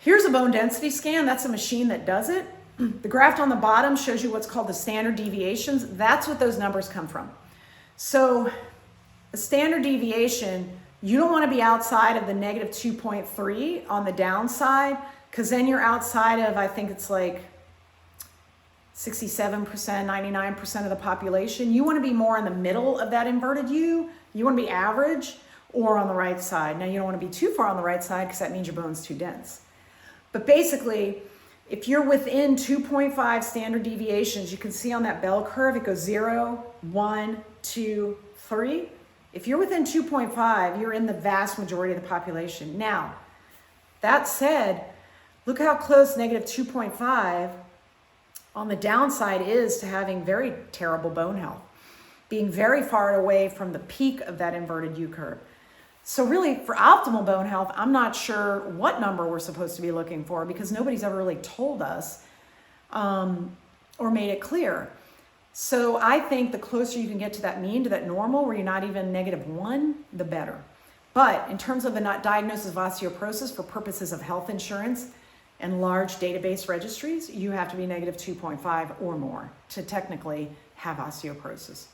Here's a bone density scan. That's a machine that does it. The graph on the bottom shows you what's called the standard deviations. That's what those numbers come from. So a standard deviation, you don't want to be outside of the negative 2.3 on the downside, because then you're outside of, I think it's like 67%, 99% of the population. You want to be more in the middle of that inverted U. You want to be average or on the right side. Now, you don't want to be too far on the right side because that means your bone's too dense. But basically, if you're within 2.5 standard deviations, you can see on that bell curve, it goes 0, 1, 2, 3. If you're within 2.5, you're in the vast majority of the population. Now, that said, look how close negative 2.5 on the downside is to having very terrible bone health, being very far away from the peak of that inverted U curve. So really, for optimal bone health, I'm not sure what number we're supposed to be looking for because nobody's ever really told us or made it clear. So I think the closer you can get to that mean, to that normal, where you're not even -1, the better. But in terms of the diagnosis of osteoporosis for purposes of health insurance and large database registries, you have to be -2.5 or more to technically have osteoporosis.